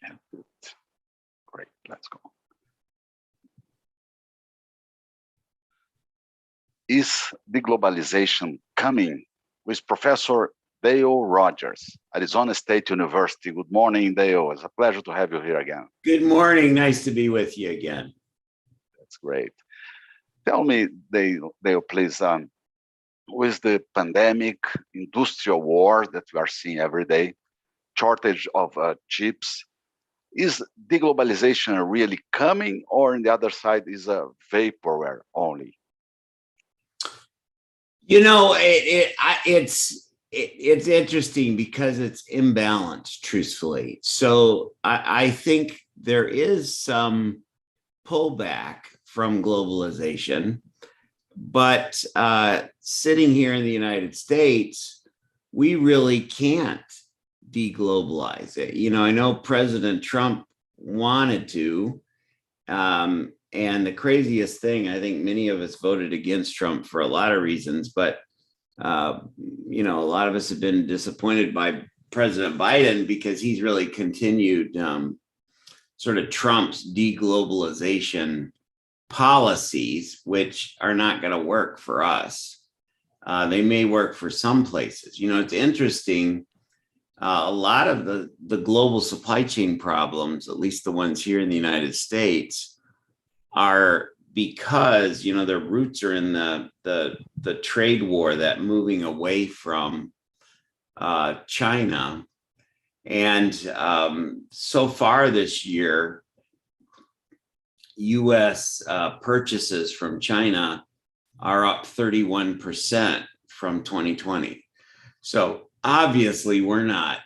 Yeah, good. Great. Let's go. Is deglobalization coming? With Professor Dale Rogers, Arizona State University. Good morning, Dale. It's a pleasure to have you here again. Good morning. Nice to be with you again. That's great. Tell me, Dale, please, with the pandemic, industrial war that we are seeing every day, shortage of chips, is deglobalization really coming, or on the other side is a vaporware only? You know, it's interesting because it's imbalanced, truthfully. So I think there is some pullback from globalization, but sitting here in the United States, we really can't deglobalize it. You know, I know President Trump wanted to, and the craziest thing, I think many of us voted against Trump for a lot of reasons, but you know, a lot of us have been disappointed by President Biden because he's really continued sort of Trump's deglobalization policies, which are not going to work for us. They may work for some places. You know, it's interesting. A lot of the global supply chain problems, at least the ones here in the United States, are because, you know, their roots are in the trade war, that moving away from China. And so far this year, US purchases from China are up 31% from 2020. So obviously we're not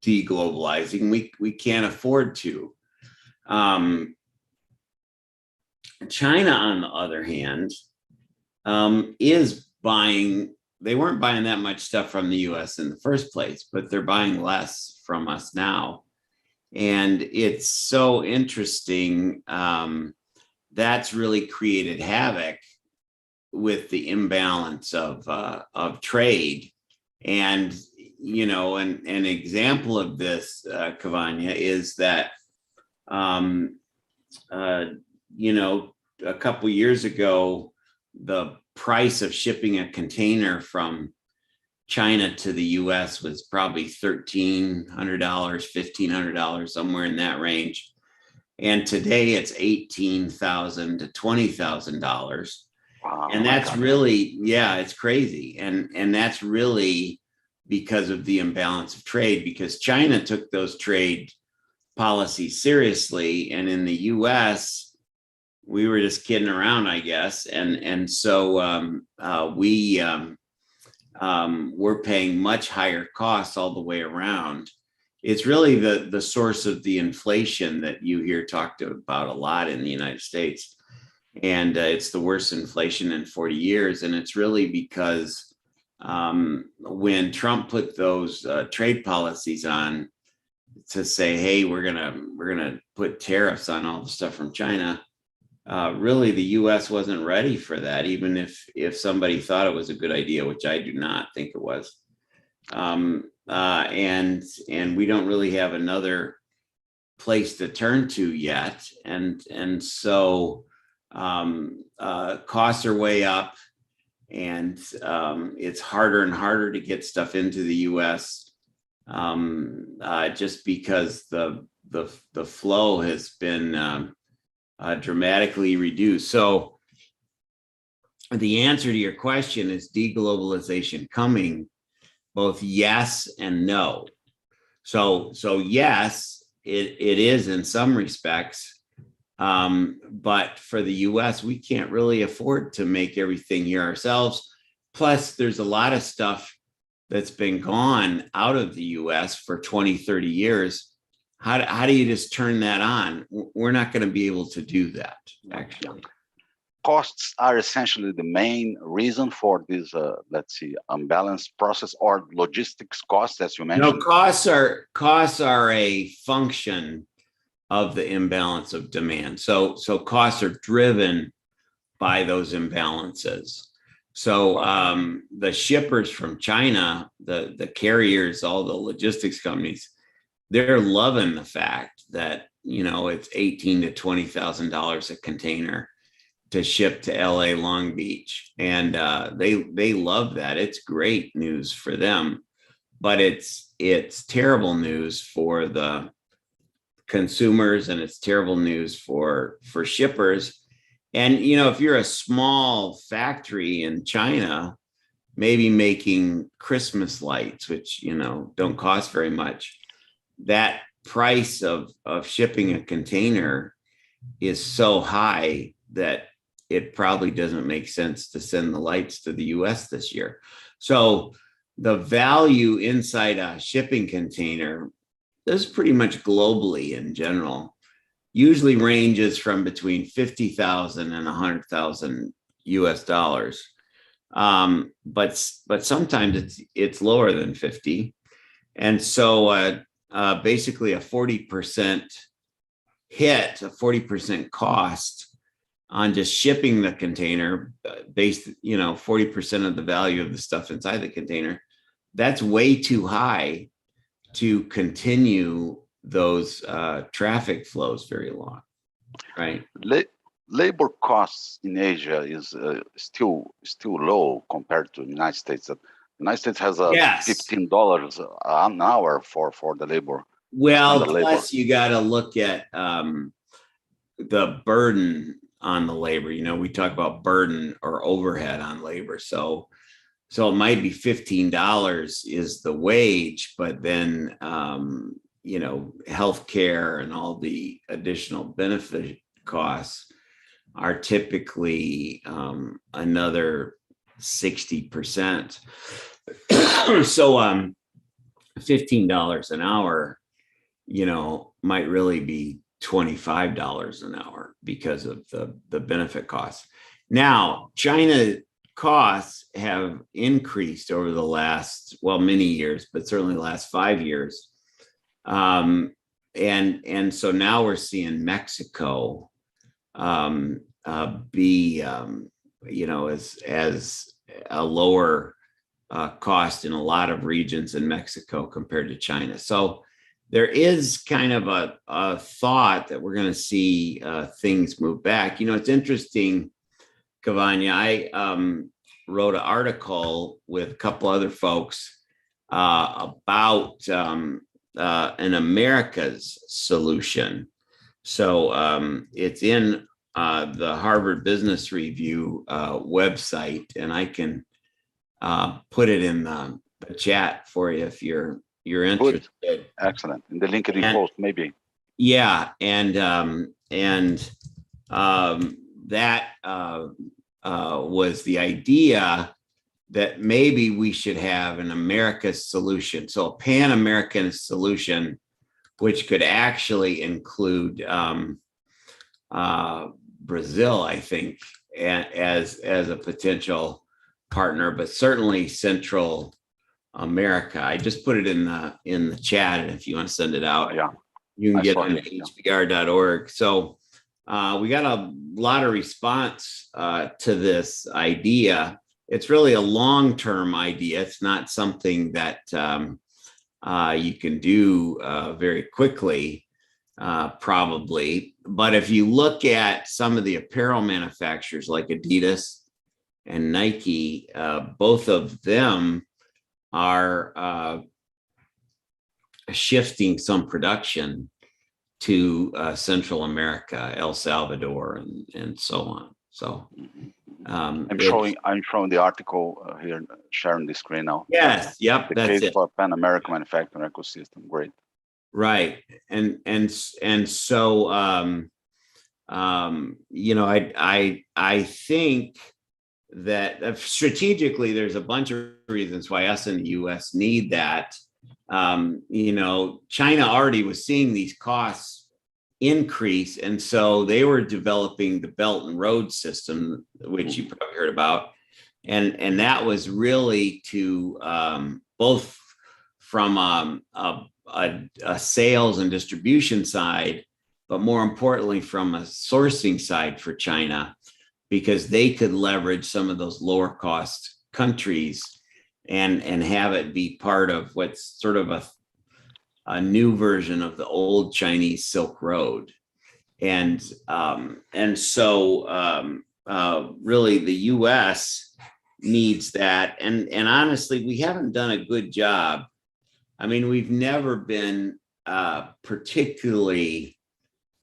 deglobalizing. We can't afford to. China, on the other hand, is buying. They weren't buying that much stuff from the US in the first place, but they're buying less from us now. And it's so interesting. That's really created havoc with the imbalance of trade. And, you know, an example of this, Cavania, is that, you know, a couple years ago, the price of shipping a container from China to the US was probably $1,300, $1,500, somewhere in that range. And today it's $18,000 to $20,000. Wow, and that's really, yeah, it's crazy. And that's really because of the imbalance of trade, because China took those trade policies seriously. And in the US, we were just kidding around, I guess. And so we're paying much higher costs all the way around. It's really the source of the inflation that you hear talked about a lot in the United States. And it's the worst inflation in 40 years. And it's really because when Trump put those trade policies on to say, hey, we're gonna put tariffs on all the stuff from China, really the US wasn't ready for that, even if somebody thought it was a good idea, which I do not think it was. And we don't really have another place to turn to yet. And so costs are way up, and it's harder and harder to get stuff into the US just because the flow has been dramatically reduced. So the answer to your question is deglobalization coming, both yes and no. So yes, it is in some respects, but for the US, we can't really afford to make everything here ourselves. Plus, there's a lot of stuff that's been gone out of the US for 20, 30 years. How do you just turn that on? We're not going to be able to do that, actually. Costs are essentially the main reason for this, let's see, unbalanced process, or logistics costs, as you mentioned. No, costs are a function of the imbalance of demand. So costs are driven by those imbalances. So the shippers from China, the carriers, all the logistics companies, they're loving the fact that, you know, it's $18,000 to $20,000 a container to ship to LA Long Beach. And they love that. It's great news for them, but it's terrible news for the consumers, and it's terrible news for shippers. And, you know, if you're a small factory in China, maybe making Christmas lights, which, you know, don't cost very much, that price of shipping a container is so high that it probably doesn't make sense to send the lights to the US this year. So the value inside a shipping container, this is pretty much globally in general, usually ranges from between 50,000 and 100,000 US dollars. But sometimes it's lower than 50. And so basically a 40% hit, a 40% cost on just shipping the container, based, you know, 40% of the value of the stuff inside the container, that's way too high to continue those traffic flows very long, right? Labor costs in Asia is still low compared to the United States. The United States has a $15 an hour for the labor. Well, plus you got to look at the burden on the labor. You know, we talk about burden or overhead on labor. So it might be $15 is the wage, but then you know, healthcare and all the additional benefit costs are typically another 60%. So $15 an hour, you know, might really be $25 an hour because of the benefit costs. Now, China costs have increased over the last, well, many years, but certainly the last 5 years. And so now we're seeing Mexico be, you know, as a lower cost in a lot of regions in Mexico compared to China. So there is kind of a thought that we're going to see things move back. You know, it's interesting, Cavagna, I wrote an article with a couple other folks about an America's solution. So it's in the Harvard Business Review website, and I can put it in the chat for you if you're interested. Good. Excellent. In the LinkedIn post, maybe. Yeah, and that was the idea that maybe we should have an America's solution, so a Pan-American solution, which could actually include Brazil, I think, as a potential partner, but certainly Central America. I just put it in the chat, and if you want to send it out, yeah, you can get it on hbr.org. So we got a lot of response to this idea. It's really a long-term idea. It's not something that you can do very quickly, probably. But if you look at some of the apparel manufacturers like Adidas and Nike, both of them are shifting some production to Central America, El Salvador, and so on. So I'm showing the article here, sharing the screen now. Yes, yep, that's it. The case for Pan American manufacturing ecosystem. Great. Right, and so you know, I think that strategically there's a bunch of reasons why us in the U.S. need that. You know, China already was seeing these costs increase, and so they were developing the Belt and Road system, which you probably heard about, and that was really to both from a sales and distribution side, but more importantly from a sourcing side for China, because they could leverage some of those lower cost countries and have it be part of what's sort of a new version of the old Chinese Silk Road. And so really the U.S. needs that. And honestly, we haven't done a good job. I mean, we've never been particularly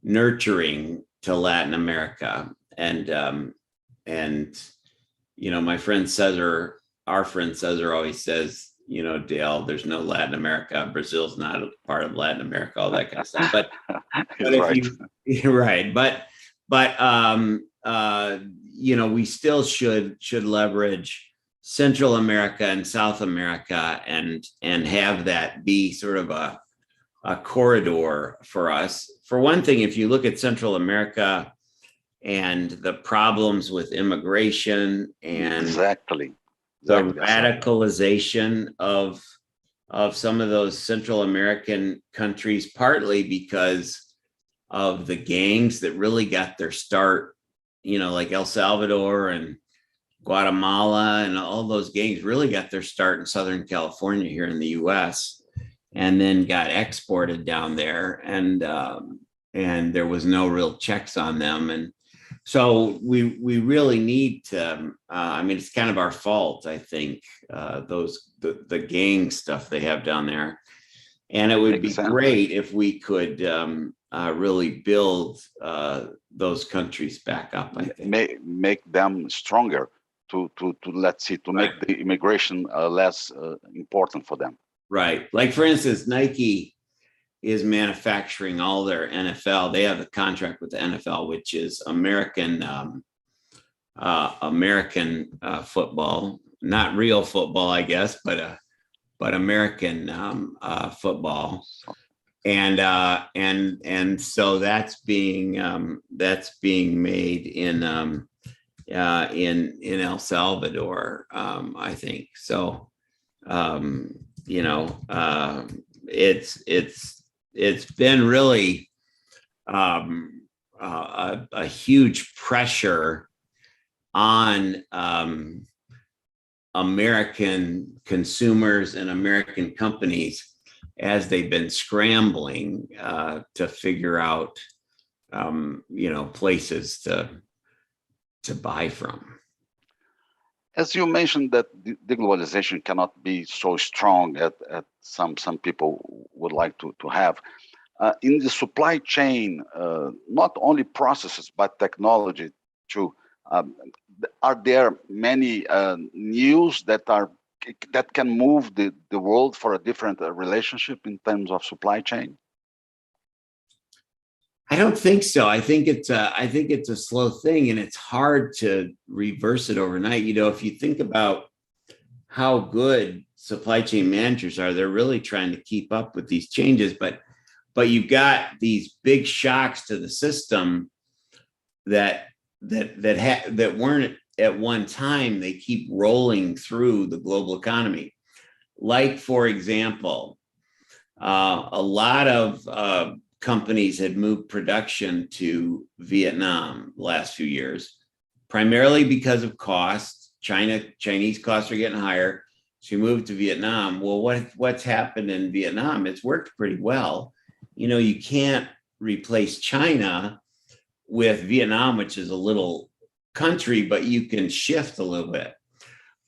nurturing to Latin America. And you know, my friend Cesar, our friend Cesar always says, you know, Dale, there's no Latin America. Brazil's not a part of Latin America, all that kind of stuff. But if right. you're right, but you know, we still should leverage Central America and South America and have that be sort of a corridor for us. For one thing, if you look at Central America and the problems with immigration and Exactly. the radicalization of some of those Central American countries, partly because of the gangs that really got their start, you know, like El Salvador and Guatemala, and all those gangs really got their start in Southern California here in the US, and then got exported down there, and there was no real checks on them. And so we really need to, I mean, it's kind of our fault, I think, the gang stuff they have down there. And it would be great if we could really build those countries back up, I think. Make them stronger to let's see, to make the immigration less important for them. Right. Like, for instance, Nike is manufacturing all their NFL. They have a contract with the NFL, which is American football, not real football, I guess, but American football. And so that's being made in El Salvador, I think. So you know, it's been really a huge pressure on American consumers and American companies as they've been scrambling to figure out, you know, places to buy from. As you mentioned, that deglobalization cannot be so strong as some people would like to have. In the supply chain, not only processes, but technology too. Are there many news that can move the world for a different relationship in terms of supply chain? I don't think so. I think it's a slow thing, and it's hard to reverse it overnight. You know, if you think about how good supply chain managers are, they're really trying to keep up with these changes. But you've got these big shocks to the system that weren't at one time. They keep rolling through the global economy. Like, for example, a lot of companies had moved production to Vietnam the last few years, primarily because of cost. Chinese costs are getting higher. So you moved to Vietnam. Well, what's happened in Vietnam? It's worked pretty well. You know, you can't replace China with Vietnam, which is a little country, but you can shift a little bit.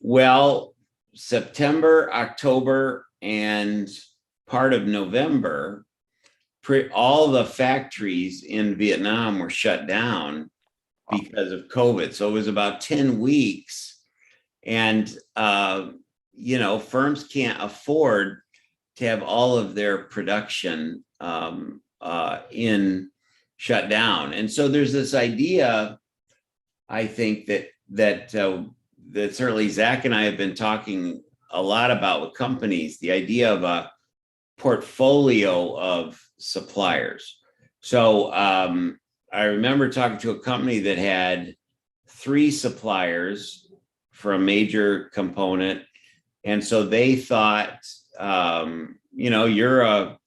Well, September, October, and part of November, all the factories in Vietnam were shut down because of COVID. So it was about 10 weeks. And, you know, firms can't afford to have all of their production shut down. And so there's this idea, I think, that certainly Zach and I have been talking a lot about with companies, the idea of a portfolio of suppliers. So I remember talking to a company that had 3 suppliers for a major component. And so they thought, you know, you're a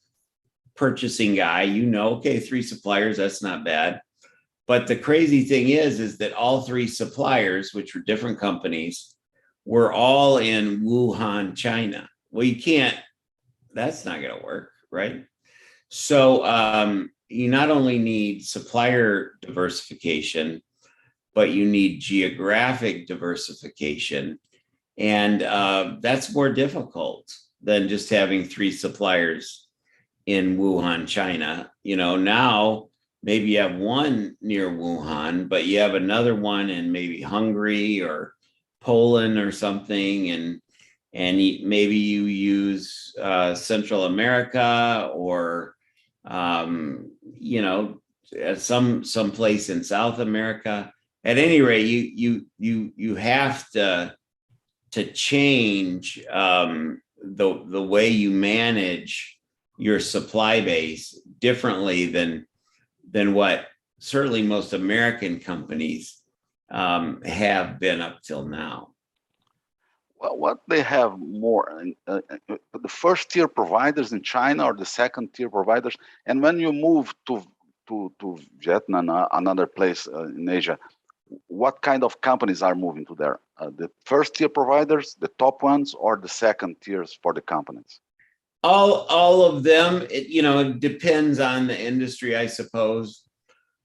purchasing guy, you know, okay, 3 suppliers, that's not bad. But the crazy thing is that all 3 suppliers, which were different companies, were all in Wuhan, China. Well, you can't, that's not going to work. right? So you not only need supplier diversification, but you need geographic diversification. And that's more difficult than just having 3 suppliers in Wuhan, China. Now maybe you have one near Wuhan, but you have another one in maybe Hungary or Poland or something, and maybe you use Central America or some place in South America. At any rate, you have to change the way you manage your supply base differently than what certainly most American companies have been up till now. Well, what they have more, the first tier providers in China or the second tier providers, and when you move to Vietnam, another place in Asia, what kind of companies are moving to there? The first tier providers, the top ones, or the second tiers for the companies? All of them. It depends on the industry, I suppose.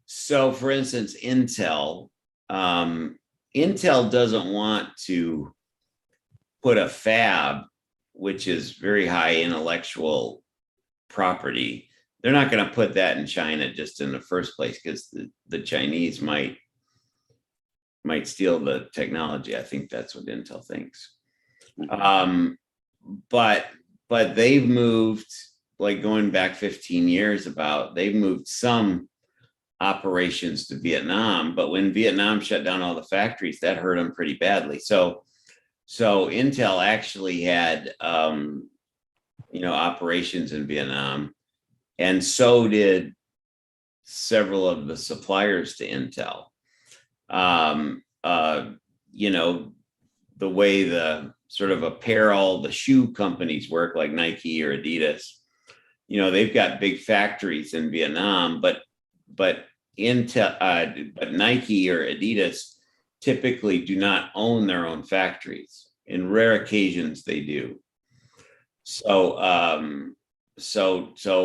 So, for instance, Intel doesn't want to put a fab, which is very high intellectual property. They're not going to put that in China just in the first place, because the Chinese might steal the technology. I think that's what Intel thinks. But they've moved, like going back 15 years, they've moved some operations to Vietnam. But when Vietnam shut down all the factories, that hurt them pretty badly. So Intel actually had operations in Vietnam, and so did several of the suppliers to Intel. The way the sort of apparel, the shoe companies work, like Nike or Adidas, they've got big factories in Vietnam, but Intel, but Nike or Adidas typically do not own their own factories. In rare occasions, they do. So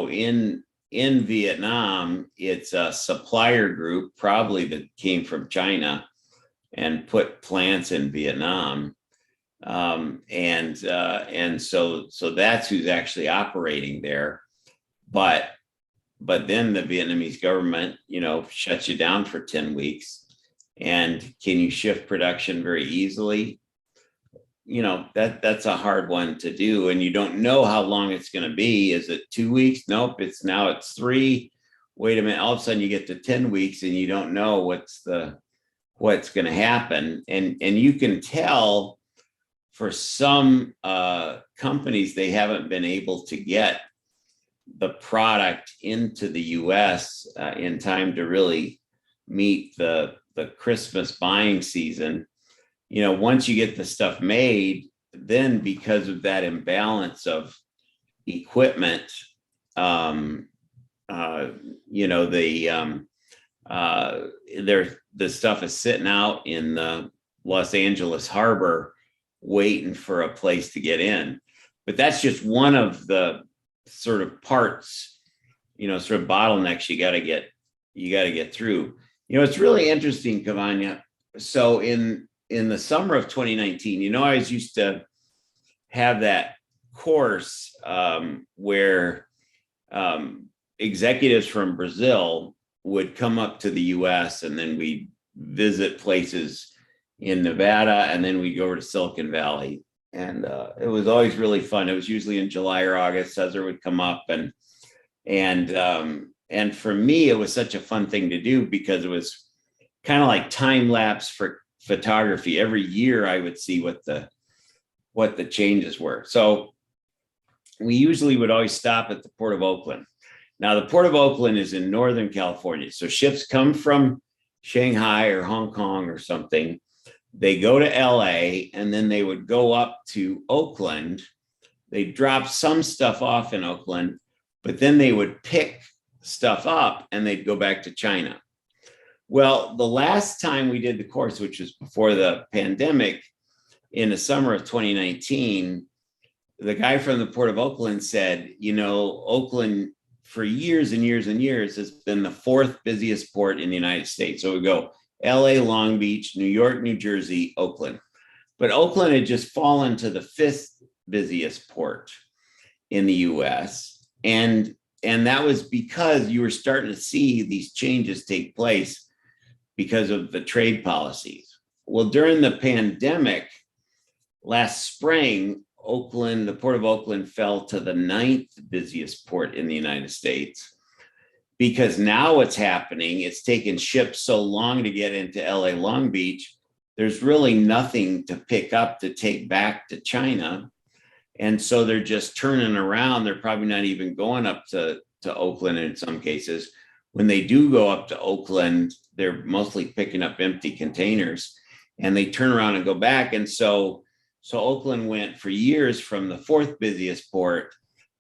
in Vietnam, it's a supplier group, probably that came from China and put plants in Vietnam, and so that's who's actually operating there. But then the Vietnamese government, shuts you down for 10 weeks. And can you shift production very easily? That's a hard one to do. And you don't know how long it's going to be. Is it 2 weeks? Nope. It's 3. Wait a minute. All of a sudden you get to 10 weeks and you don't know what's going to happen. And you can tell for some companies, they haven't been able to get the product into the US in time to really meet the Christmas buying season. Once you get the stuff made, then because of that imbalance of equipment, the stuff is sitting out in the Los Angeles harbor waiting for a place to get in. But that's just one of the sort of parts, sort of bottlenecks you got to get through. It's really interesting, Cavagna. So in the summer of 2019, I was used to have that course where executives from Brazil would come up to the US, and then we'd visit places in Nevada, and then we'd go over to Silicon Valley. And it was always really fun. It was usually in July or August. Cesar would come up, and for me, it was such a fun thing to do, because it was kind of like time lapse for photography. Every year, I would see what the changes were. So we usually would always stop at the Port of Oakland. Now, the Port of Oakland is in Northern California. So ships come from Shanghai or Hong Kong or something. They go to LA, and then they would go up to Oakland. They drop some stuff off in Oakland, but then they would pick stuff up and they'd go back to China. Well, the last time we did the course, which was before the pandemic, in the summer of 2019, the guy from the Port of Oakland said, Oakland for years and years and years has been the fourth busiest port in the United States. So we go LA, Long Beach, New York, New Jersey, Oakland. But Oakland had just fallen to the fifth busiest port in the US. And that was because you were starting to see these changes take place because of the trade policies. Well, during the pandemic last spring, Oakland, the Port of Oakland fell to the ninth busiest port in the United States, because now what's happening, it's taken ships so long to get into LA Long Beach, there's really nothing to pick up to take back to China. And so they're just turning around. They're probably not even going up to Oakland in some cases. When they do go up to Oakland, they're mostly picking up empty containers and they turn around and go back. And so Oakland went for years from the fourth busiest port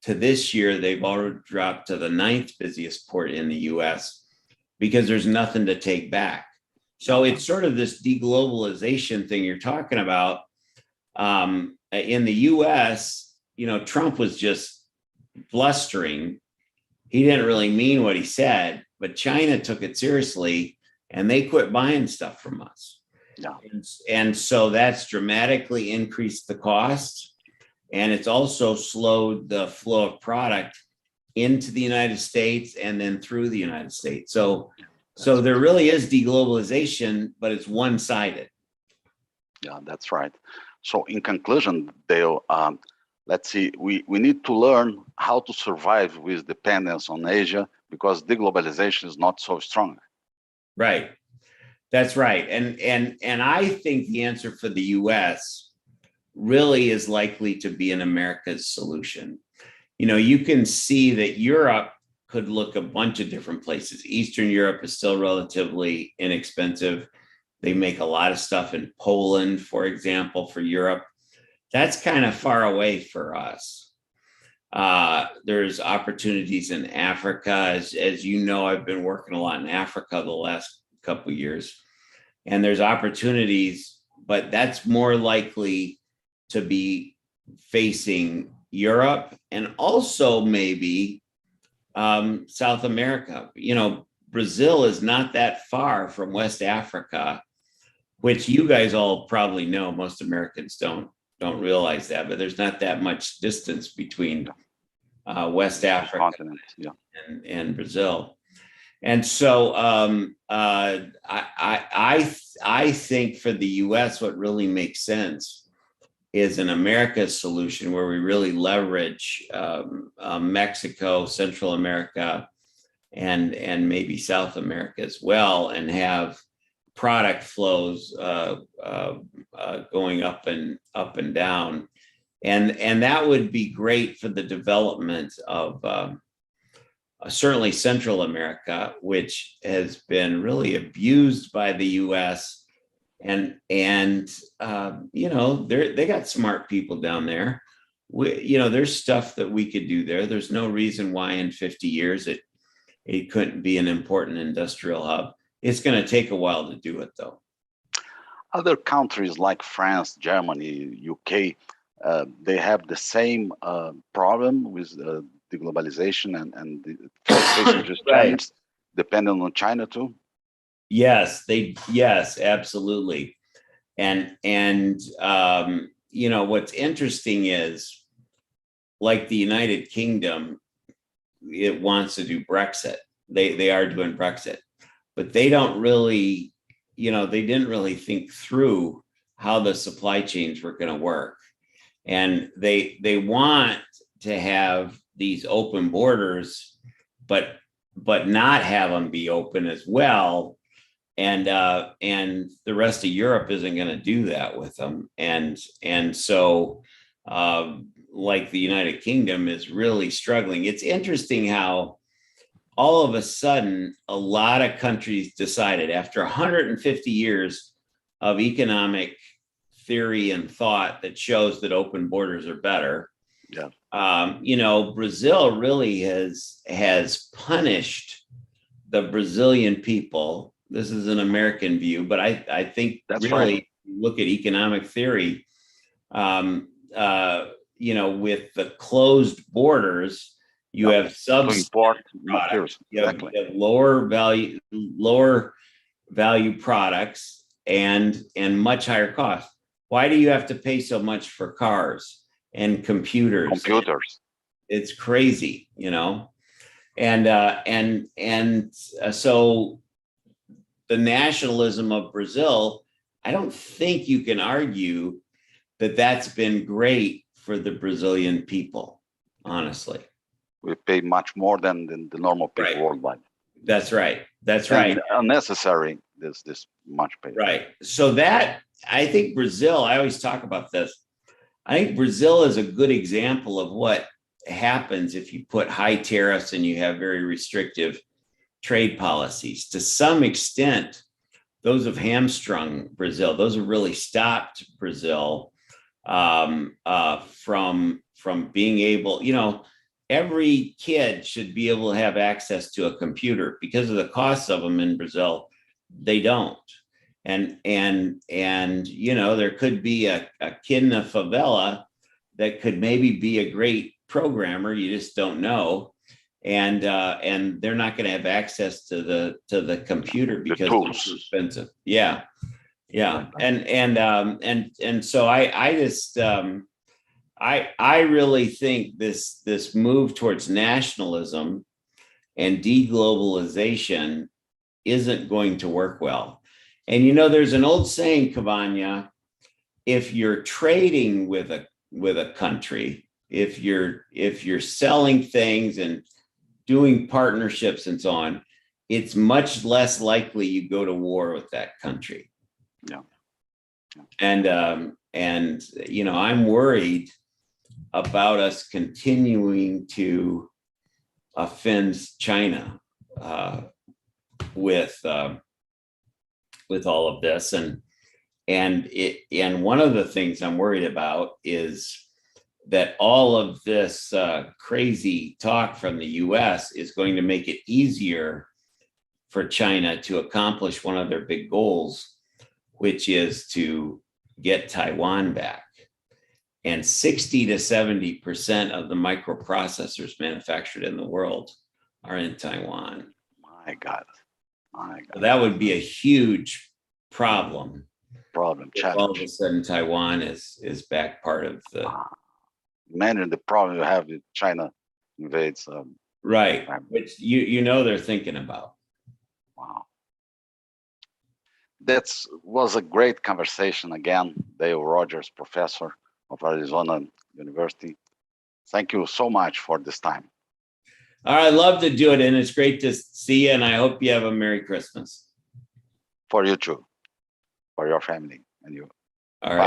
to this year, they've already dropped to the ninth busiest port in the US because there's nothing to take back. So it's sort of this deglobalization thing you're talking about. In the US, Trump was just blustering. He didn't really mean what he said, but China took it seriously and they quit buying stuff from us. Yeah. And so that's dramatically increased the cost. And it's also slowed the flow of product into the United States and then through the United States. So there really is deglobalization, but it's one-sided. Yeah, that's right. So in conclusion, Dale, let's see, we need to learn how to survive with dependence on Asia because deglobalization is not so strong. Right. That's right. And I think the answer for the US really is likely to be an America's solution. You can see that Europe could look a bunch of different places. Eastern Europe is still relatively inexpensive. They make a lot of stuff in Poland, for example, for Europe. That's kind of far away for us. There's opportunities in Africa. As you know, I've been working a lot in Africa the last couple of years. And there's opportunities, but that's more likely to be facing Europe and also maybe South America. Brazil is not that far from West Africa, which you guys all probably know. Most Americans don't realize that, but there's not that much distance between West Africa and Brazil. And so I think for the US, what really makes sense is an America's solution where we really leverage Mexico, Central America, and maybe South America as well, and have product flows going up and down, and that would be great for the development of certainly Central America, which has been really abused by the US. And they got smart people down there. There's stuff that we could do there. There's no reason why in 50 years it couldn't be an important industrial hub. It's going to take a while to do it, though. Other countries like France, Germany, UK, they have the same problem with deglobalization and the facing restraints depending on China too. Yes, absolutely. And what's interesting is, like the United Kingdom, it wants to do Brexit. They are doing Brexit, but they don't really, they didn't really think through how the supply chains were going to work. And they want to have these open borders, but not have them be open as well. And the rest of Europe isn't going to do that with them. And so like the United Kingdom is really struggling. It's interesting how all of a sudden, a lot of countries decided after 150 years of economic theory and thought that shows that open borders are better. Yeah. Brazil really has punished the Brazilian people. This is an American view, but I think that's really right. Look at economic theory. with the closed borders, you have to import materials. You have lower value products and much higher cost. Why do you have to pay so much for cars and computers? It's crazy, and so the nationalism of Brazil, I don't think you can argue that that's been great for the Brazilian people, honestly. We pay much more than the normal people worldwide. That's right. That's right. Unnecessary, this much pay. Right. So that, I think Brazil, I always talk about this. I think Brazil is a good example of what happens if you put high tariffs and you have very restrictive trade policies. To some extent, those have hamstrung Brazil. Those have really stopped Brazil from being able, every kid should be able to have access to a computer. Because of the costs of them in Brazil, they don't. And there could be a kid in a favela that could maybe be a great programmer. You just don't know. And they're not going to have access to the computer because it's too expensive. Yeah. And so I just I really think this move towards nationalism and deglobalization isn't going to work well. And there's an old saying, Cavagna, if you're trading with a country, if you're selling things and doing partnerships and so on, it's much less likely you go to war with that country. Yeah. And I'm worried about us continuing to offend China with all of this, and one of the things I'm worried about is that all of this crazy talk from the U.S. is going to make it easier for China to accomplish one of their big goals, which is to get Taiwan back. And 60 to 70% of the microprocessors manufactured in the world are in Taiwan. My God. So that would be a huge problem. Challenge. All of a sudden, Taiwan is back part of the. Imagine the problem you have if China invades. Right, which they're thinking about. Wow. That was a great conversation again. Dale Rogers, professor of Arizona University. Thank you so much for this time. All right, I love to do it, and it's great to see you, and I hope you have a Merry Christmas. For you too, for your family and you. All right.